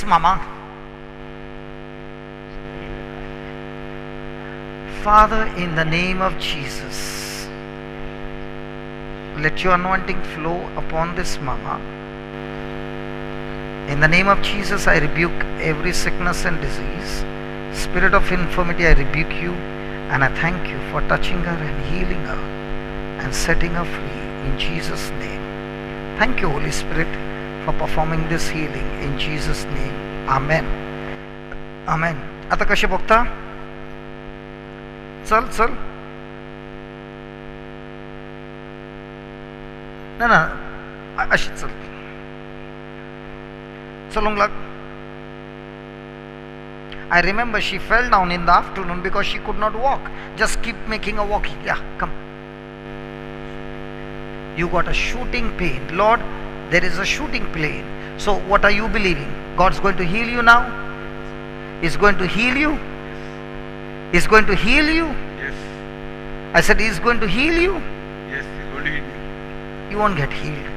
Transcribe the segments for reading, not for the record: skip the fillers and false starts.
Mama. Father, in the name of Jesus, let your anointing flow upon this mama. In the name of Jesus, I rebuke every sickness and disease. Spirit of infirmity, I rebuke you, and I thank you for touching her and healing her and setting her free in Jesus' name. Thank you, Holy Spirit, for performing this healing in Jesus' name. Amen. Amen. आता कसे बघता? चल चल. ना ना अशी चल. चलून लाग. I remember she fell down in the afternoon because she could not walk. Just keep making a walking. Yeah, come. You got a shooting pain. Lord, there is a shooting pain. So what are you believing? God's going to heal you now? He's going to heal you? He's going to heal you? Yes. I said He's going to heal you? Yes, He's going to heal you. You won't get healed.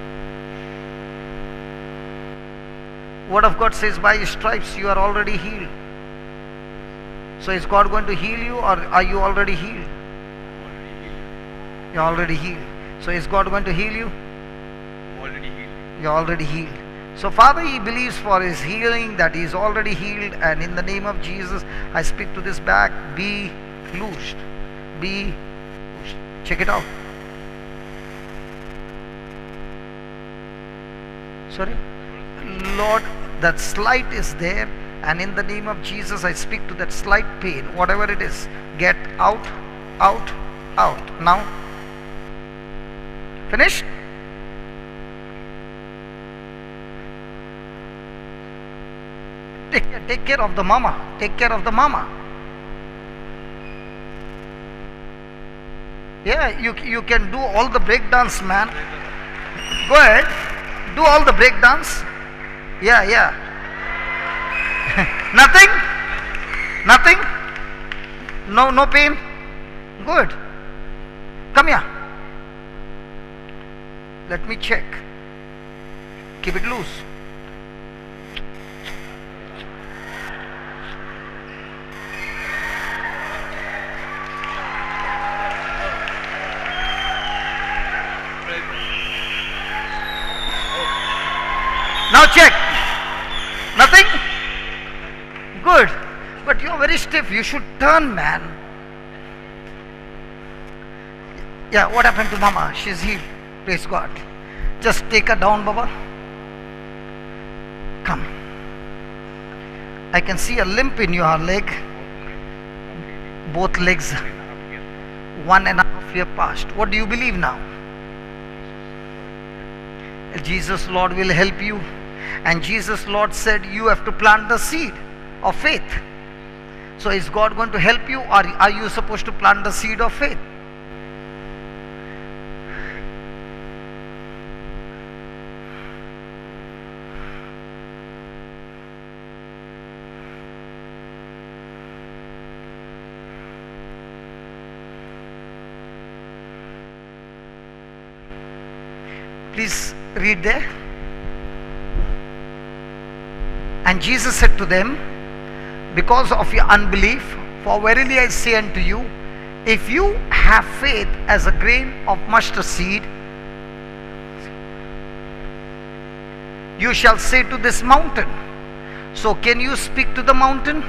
Word of God says by His stripes you are already healed. So is God going to heal you, or are you already healed? You're already healed. So is God going to heal you? Already healed. You're already healed. So Father, he believes for his healing that he is already healed, and in the name of Jesus, I speak to this back, be loosed. Be loosed. Check it out. Sorry? Lord, that slight is there, and in the name of Jesus, I speak to that slight pain, whatever it is, get out, out, out. Now, finished? Take care of the mama. Take care of the mama. Yeah, you can do all the break dance, man. Go ahead. Do all the break dance. Yeah, yeah. Nothing? Nothing? No pain? Good. Come here. Let me check. Keep it loose. Now check. Nothing? Good. But you're very stiff. You should turn, man. Yeah, what happened to Mama? She's healed. Praise God. Just take her down, Baba. Come. I can see a limp in your leg. Both legs. 1.5 years past. What do you believe now? Jesus, Lord, will help you. And Jesus, Lord, said you have to plant the seed of faith. So is God going to help you, or are you supposed to plant the seed of faith? Please read there. And Jesus said to them, because of your unbelief, for verily I say unto you, if you have faith as a grain of mustard seed, you shall say to this mountain. So can you speak to the mountain?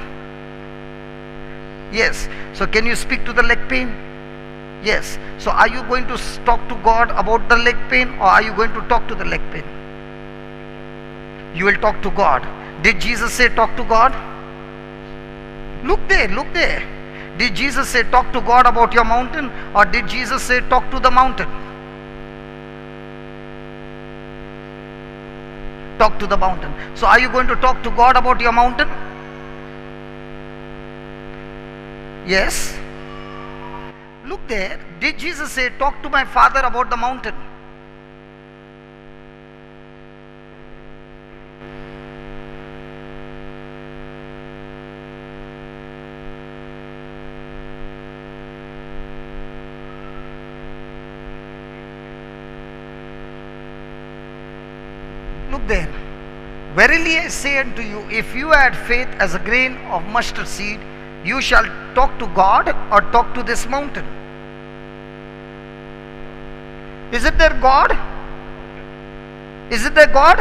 Yes. So can you speak to the leg pain? Yes. So are you going to talk to God about the leg pain, or are you going to talk to the leg pain? You will talk to God. Did Jesus say talk to God? Look there, look there. Did Jesus say talk to God about your mountain, or did Jesus say talk to the mountain? Talk to the mountain. So are you going to talk to God about your mountain? Yes. Look there. Did Jesus say talk to my Father about the mountain? Look there. Verily I say unto you, if you had faith as a grain of mustard seed, you shall talk to God or talk to this mountain. Is it their God? Is it their God?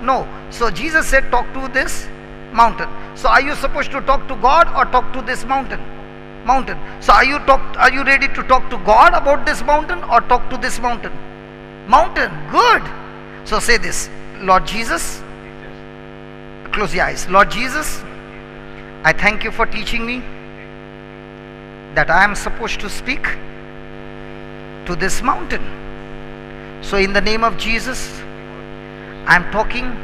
No. So Jesus said talk to this mountain. So are you supposed to talk to God or talk to this mountain? Mountain. So are you ready to talk to God about this mountain or talk to this mountain? Mountain. Good. So say this. Lord Jesus, close your eyes. Lord Jesus, I thank you for teaching me that I am supposed to speak to this mountain. So in the name of Jesus, I am talking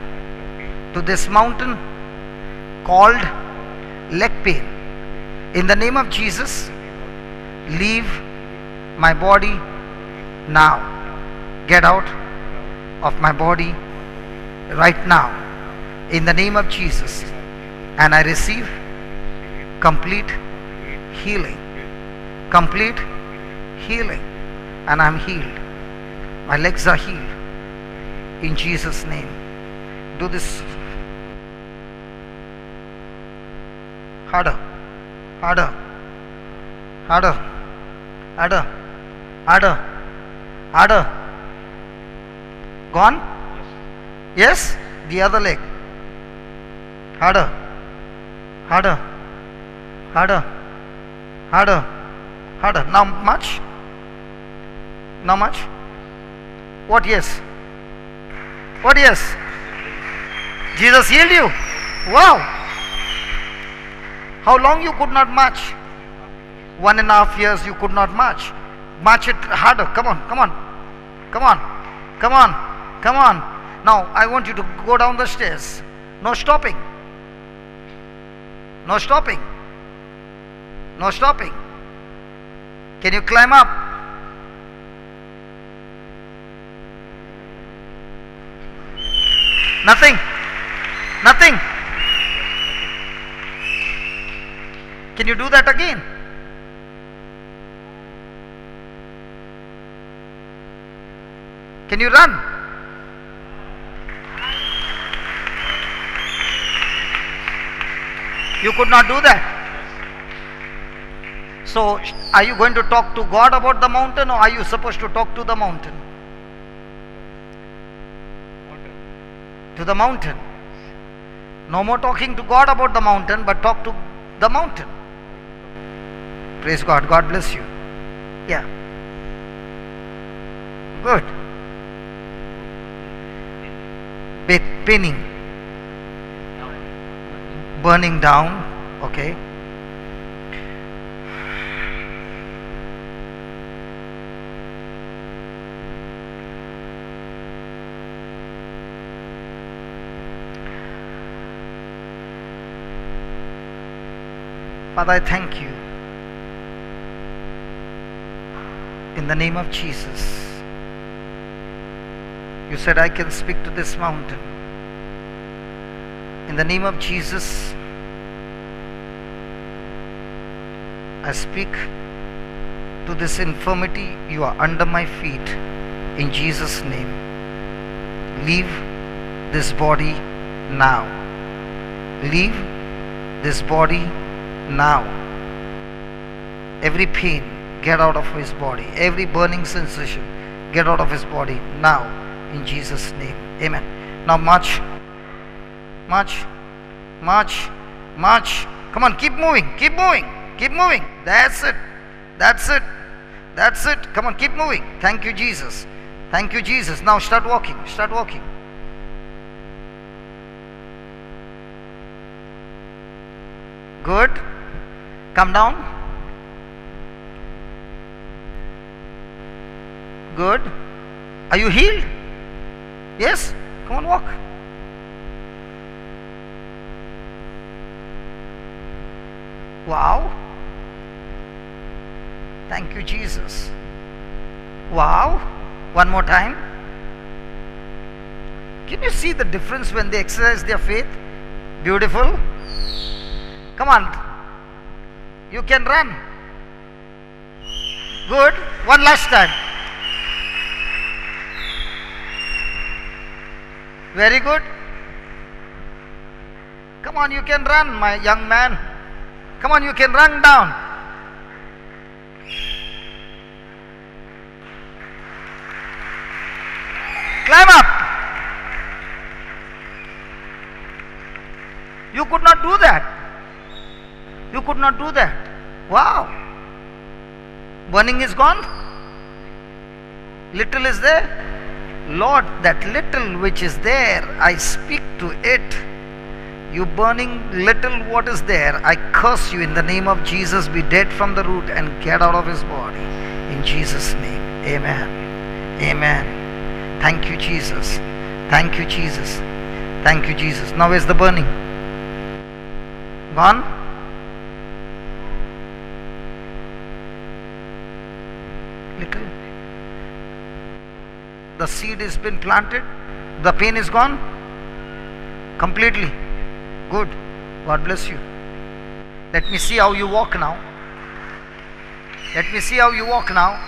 to this mountain called leg pain. In the name of Jesus, leave my body now. Get out of my body right now, in the name of Jesus, and I receive complete healing. Complete healing. And I'm healed. My legs are healed. In Jesus' name. Do this. Harder. Harder. Harder. Harder. Harder. Harder. Gone? Yes? The other leg. Harder. Harder. Harder. Harder. Harder. Now much? Now much? What yes? What yes? Jesus healed you? Wow! How long you could not march? 1.5 years you could not march. March it harder. Come on, come on. Come on. Come on. Come on. Now I want you to go down the stairs. No stopping. No stopping. No stopping. Can you climb up? Nothing. Nothing. Can you do that again? Can you run? You could not do that. So, are you going to talk to God about the mountain, or are you supposed to talk to the mountain? To the mountain. No more talking to God about the mountain, but talk to the mountain. Praise God. God bless you. Yeah. Good. Pinning. Burning down. Okay. Father, I thank you in the name of Jesus. You said I can speak to this mountain. In the name of Jesus, I speak to this infirmity. You are under my feet. In Jesus' name. Leave this body now. Leave this body now. Every pain, get out of his body. Every burning sensation, get out of his body now. In Jesus' name. Amen. Now march. March. March. March. Come on, keep moving. Keep moving. Keep moving. That's it. That's it. That's it. Come on, keep moving. Thank you, Jesus. Thank you, Jesus. Now start walking. Start walking. Good. Come down. Good. Are you healed? Yes? Come on, walk. Wow. Thank you, Jesus. Wow. One more time. Can you see the difference when they exercise their faith? Beautiful. Come on. You can run. Good. One last time. Very good. Come on, you can run, my young man. Come on, you can run down. Climb up. You could not do that. You could not do that. Wow. Burning is gone. Little is there. Lord, that little which is there, I speak to it. You burning little what is there, I curse you in the name of Jesus. Be dead from the root and get out of his body. In Jesus' name. Amen. Amen. Thank you, Jesus. Thank you, Jesus. Thank you, Jesus. Now where's the burning? Gone? Little. The seed has been planted. The pain is gone? Completely. Good. God bless you. Let me see how you walk now. Let me see how you walk now.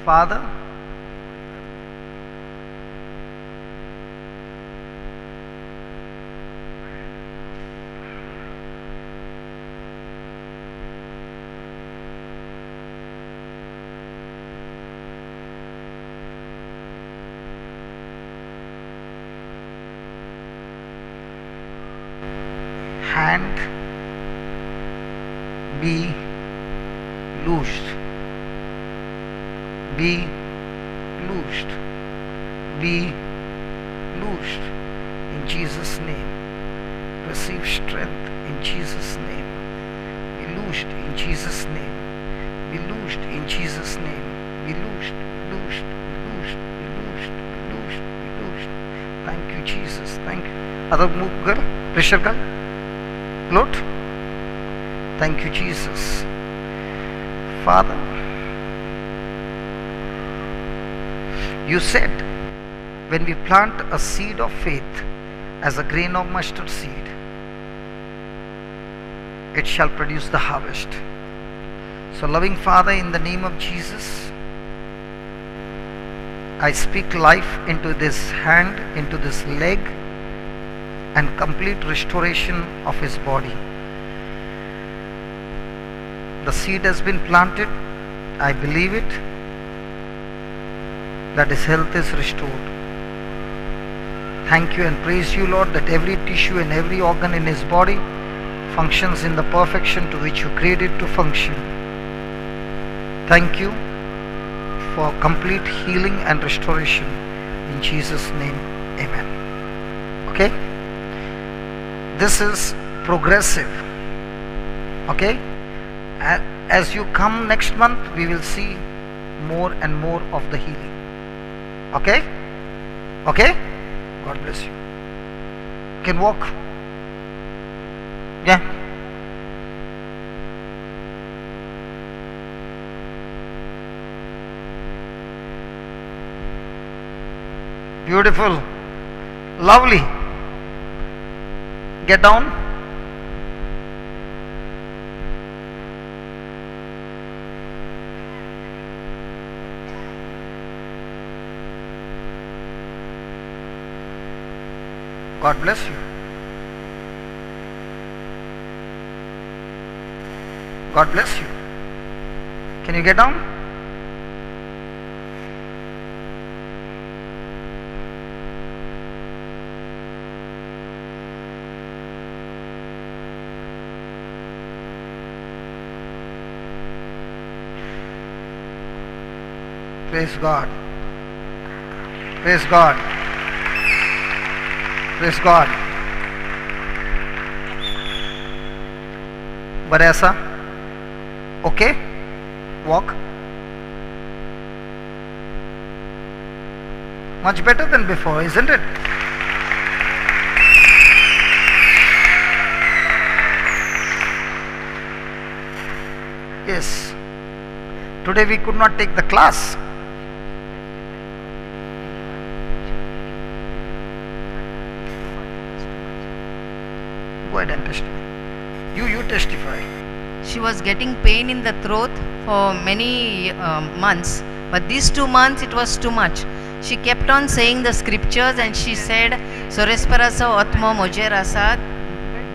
Father, hand be loosed. Be loosed. Be loosed in Jesus' name. Receive strength in Jesus' name. Be loosed in Jesus' name. Be loosed in Jesus' name. Be loosed, loosed, loosed, loosed, loosed, loosed. Thank you, Jesus. Thank you. Other move girl, pressure girl. Lord. Thank you, Jesus. Father, you said when we plant a seed of faith as a grain of mustard seed, it shall produce the harvest. So loving Father, in the name of Jesus, I speak life into this hand, into this leg, and complete restoration of his body. The seed has been planted. I believe it, that his health is restored. Thank you and praise you, Lord, that every tissue and every organ in his body functions in the perfection to which you created to function. Thank you for complete healing and restoration. In Jesus' name, amen. Okay? This is progressive. Okay? As you come next month, we will see more and more of the healing. Okay? Okay? God bless you. You can walk. Yeah. Beautiful. Lovely. Get down. God bless you. God bless you. Can you get down? Praise God. Praise God. Praise God. Vanessa, okay? Walk. Much better than before, isn't it? Yes. Today we could not take the class. Go ahead and testify. You testify. She was getting pain in the throat for many months, but these 2 months it was too much. She kept on saying the scriptures and she said, Soresparasa Atma Mojerasa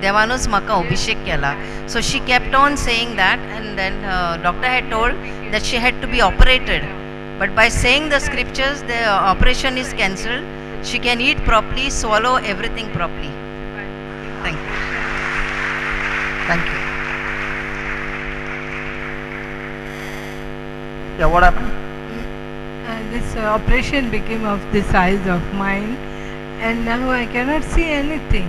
Devanus Maka Abhishek Kela. So she kept on saying that, and then doctor had told that she had to be operated. But by saying the scriptures, the operation is cancelled. She can eat properly, swallow everything properly. Thank you. Thank you. Yeah, what happened? This operation became of the size of mine, and now I cannot see anything.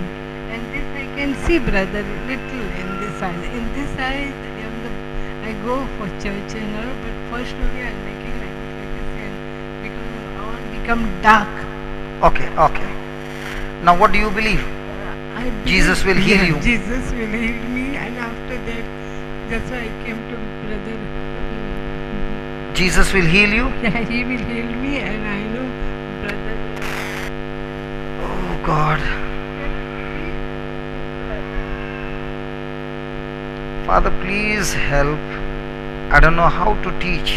And this I can see, brother, little in this eye. In this eye, I go for church and all, but first only I am making like this, and because all become dark. Okay, okay. Now what do you believe? I believe- Jesus will heal you. Jesus will heal me, and after that, that's why I came to brother. Jesus will heal you? Yeah, he will heal me, and I know brother. Oh God. Father, please help. I don't know how to teach.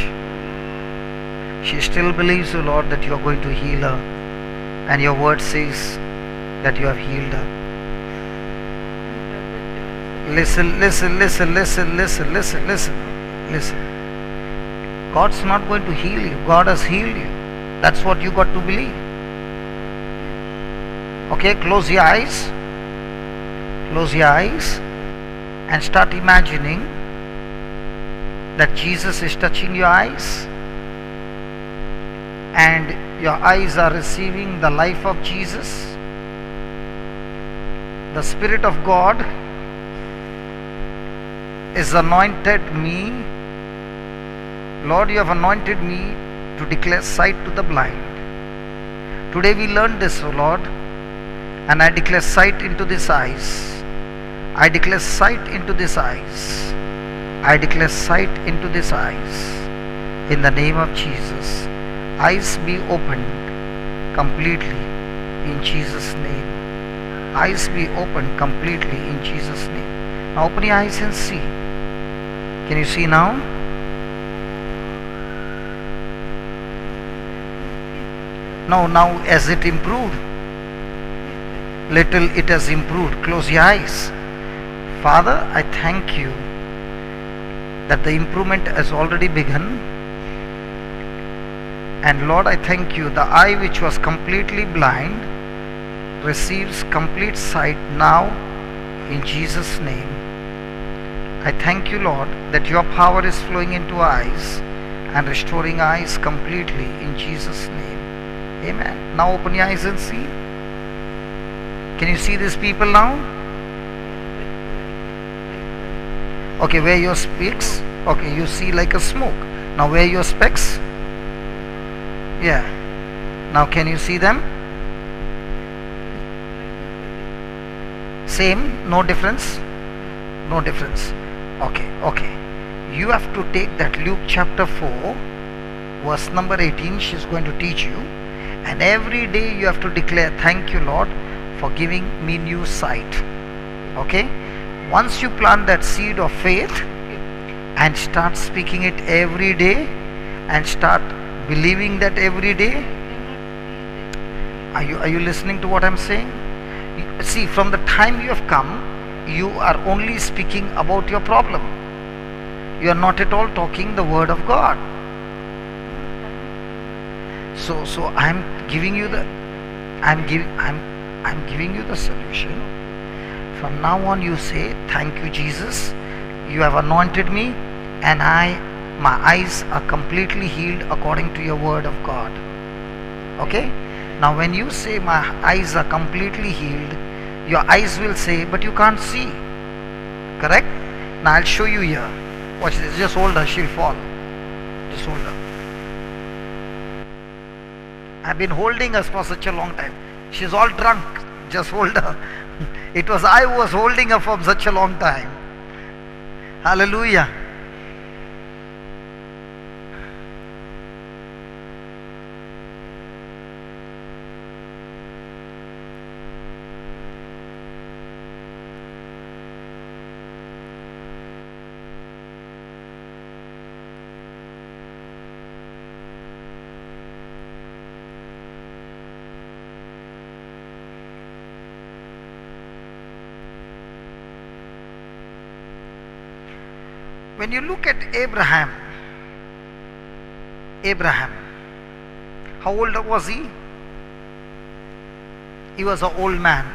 She still believes, O Lord, that you are going to heal her. And your word says that you have healed her. Listen, listen, listen, listen, listen, listen, listen, listen. God's not going to heal you. God has healed you. That's what you got to believe. Okay, close your eyes. Close your eyes and start imagining that Jesus is touching your eyes and your eyes are receiving the life of Jesus. The Spirit of God is anointed me. Lord, you have anointed me to declare sight to the blind. Today we learned this, O Lord, and I declare sight into these eyes. I declare sight into these eyes. I declare sight into these eyes. In the name of Jesus. Eyes be opened completely in Jesus' name. Eyes be opened completely in Jesus' name. Now open your eyes and see. Can you see now? No, now has it improved? Little it has improved. Close your eyes. Father, I thank you that the improvement has already begun. And Lord, I thank you, the eye which was completely blind receives complete sight now in Jesus' name. I thank you, Lord, that your power is flowing into eyes and restoring eyes completely in Jesus' name. Amen. Now open your eyes and see. Can you see these people now? Okay, wear your specs. Okay, you see like a smoke. Now wear your specs. Yeah. Now can you see them? Same, no difference? No difference. Okay, okay. You have to take that Luke chapter 4, verse number 18. She's going to teach you. And every day you have to declare, thank you, Lord, for giving me new sight. Okay? Once you plant that seed of faith and start speaking it every day and start believing that every day. Are you listening to what I'm saying? See, from the time you have come, you are only speaking about your problem. You are not at all talking the word of God. So I'm giving you the solution. From now on you say, thank you Jesus, you have anointed me, and my eyes are completely healed according to your word of God. Okay? Now when you say my eyes are completely healed, your eyes will say, but you can't see. Correct? Now I'll show you here. Watch this. Just hold her, she'll fall. Just hold her. I've been holding her for such a long time. She's all drunk. Just hold her. It was I who was holding her for such a long time. Hallelujah. When you look at Abraham, how old was he? He was an old man.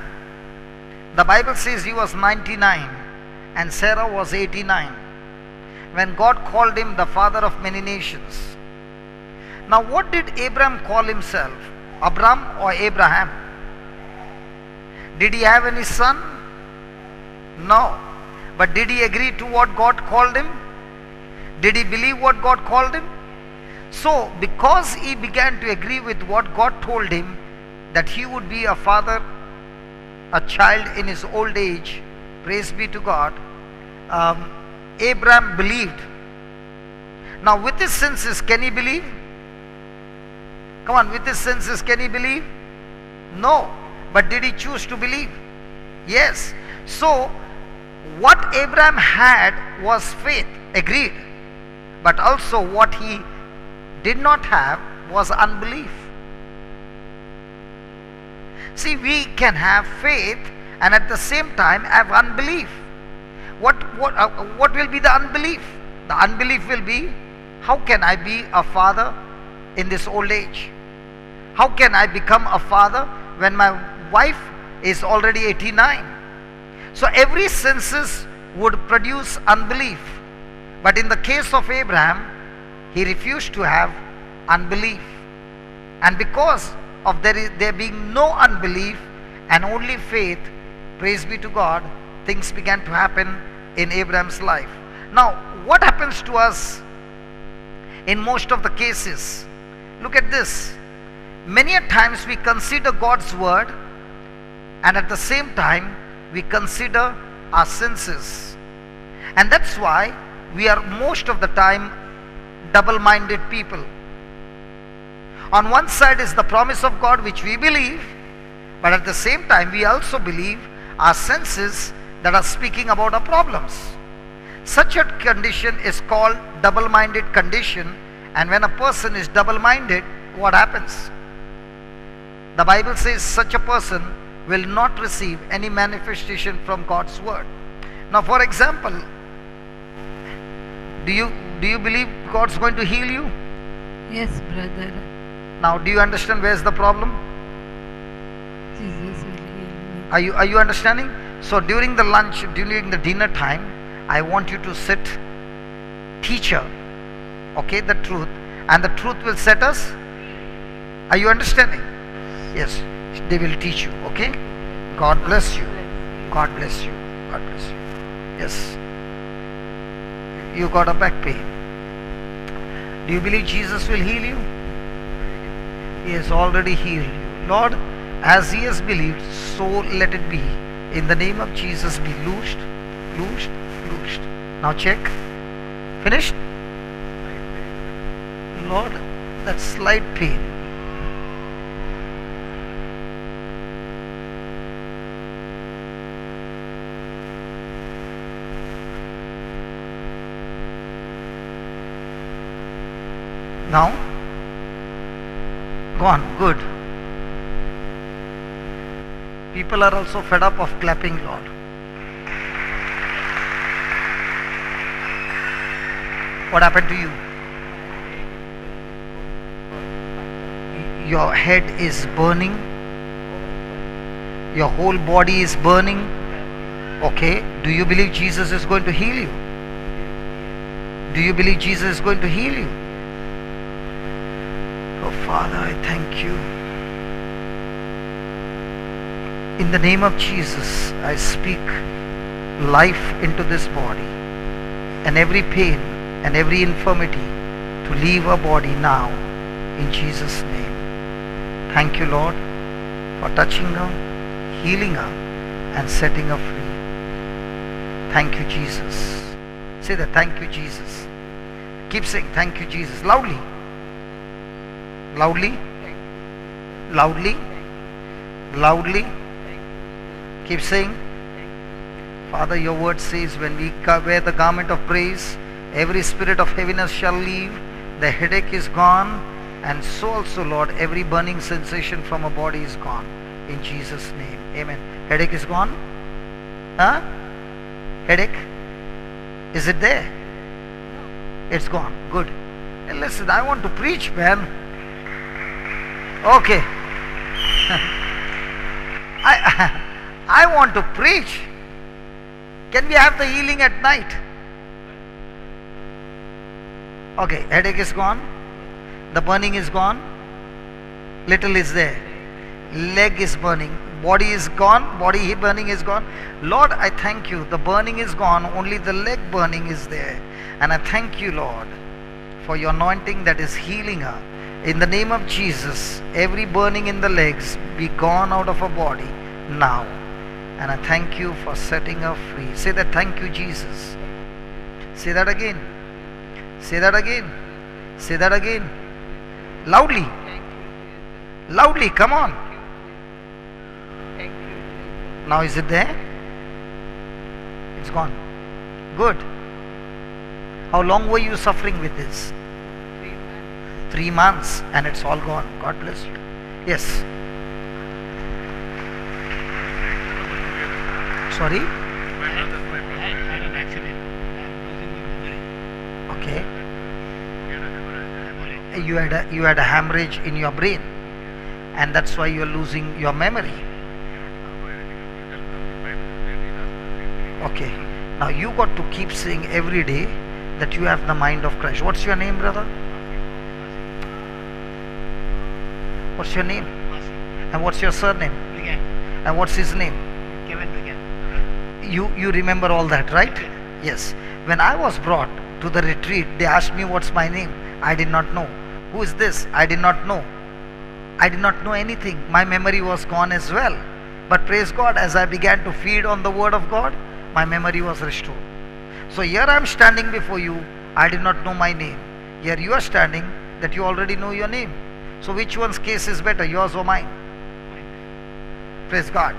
The Bible says he was 99 and Sarah was 89 when God called him the father of many nations. Now what did Abraham call himself? Abram or Abraham? Did he have any son? No. But did he agree to what God called him? Did he believe what God called him? So, because he began to agree with what God told him, that he would be a father, a child in his old age, praise be to God, Abraham believed. Now with his senses, can he believe? Come on, with his senses, can he believe? No. But did he choose to believe? Yes. So, what Abraham had was faith, agreed. But also what he did not have was unbelief. See, we can have faith and at the same time have unbelief. What will be the unbelief? The unbelief will be, how can I be a father in this old age? How can I become a father when my wife is already 89? So every senses would produce unbelief. But in the case of Abraham, he refused to have unbelief. And because of there being no unbelief and only faith, praise be to God, things began to happen in Abraham's life. Now, what happens to us in most of the cases? Look at this. Many a times we consider God's word and at the same time we consider our senses. And that's why we are most of the time double-minded people. On one side is the promise of God which we believe, but at the same time we also believe our senses that are speaking about our problems. Such a condition is called double-minded condition, and when a person is double-minded, what happens? The Bible says such a person will not receive any manifestation from God's word. Now for example, do you believe God's going to heal you? Yes, brother. Now do you understand where's the problem? Jesus will heal me. Are you understanding? So during the lunch, during the dinner time, I want you to sit, teacher, okay, the truth, and the truth will set us. Are you understanding? Yes, they will teach you, okay? God bless you. God bless you. God bless you. Yes. You got a back pain. Do you believe Jesus will heal you? He has already healed you. Lord, as he has believed, so let it be. In the name of Jesus, be loosed, loosed, loosed. Now check. Finished? Lord, that slight pain. Now? Gone. Good. People are also fed up of clapping, Lord. What happened to you? Your head is burning. Your whole body is burning. Okay. Do you believe Jesus is going to heal you? Do you believe Jesus is going to heal you? Oh Father, I thank you. In the name of Jesus, I speak life into this body, and every pain and every infirmity to leave our body now, in Jesus' name. Thank you, Lord, for touching her, healing her, and setting her free. Thank you, Jesus. Say that, thank you, Jesus. Keep saying, thank you, Jesus. Loudly. Loudly. Loudly. Loudly. Keep saying. Father, your word says when we wear the garment of praise, every spirit of heaviness shall leave, the headache is gone, and so also, Lord, every burning sensation from our body is gone. In Jesus' name. Amen. Headache is gone? Huh? Headache? Is it there? It's gone. Good. Hey, listen, I want to preach, man. Okay. I want to preach. Can we have the healing at night? Okay, headache is gone. The burning is gone. Little is there. Leg is burning. Body is gone. Body burning is gone. Lord, I thank you. The burning is gone. Only the leg burning is there. And I thank you, Lord, for your anointing that is healing her. In the name of Jesus, every burning in the legs be gone out of her body now. And I thank you for setting her free. Say that, thank you, Jesus. Say that again. Say that again. Say that again. Loudly. Loudly, come on. Now is it there? It's gone. Good. How long were you suffering with this? 3 months, and it's all gone. God bless you. Yes. Sorry? My brother. I had an accident. I'm losing my memory. Okay. Memory. You had a hemorrhage in your brain, and that's why you are losing your memory. Okay. Now you got to keep saying every day that you have the mind of Christ. What's your name, brother? What's your name? And what's your surname? Began. And what's his name? Kevin began. You remember all that, right? Yes. When I was brought to the retreat, they asked me what's my name. I did not know. Who is this? I did not know. I did not know anything. My memory was gone as well. But praise God, as I began to feed on the word of God, my memory was restored. So here I am standing before you. I did not know my name. Here you are standing that you already know your name. So which one's case is better, yours or mine? Praise God.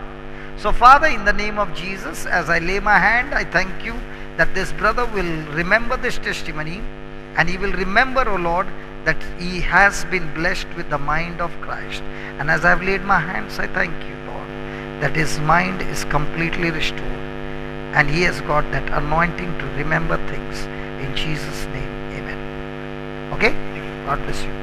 So Father, in the name of Jesus, as I lay my hand, I thank you that this brother will remember this testimony, and he will remember, O Lord, that he has been blessed with the mind of Christ. And as I have laid my hands, I thank you, Lord, that his mind is completely restored, and he has got that anointing to remember things. In Jesus' name, amen. Okay? God bless you.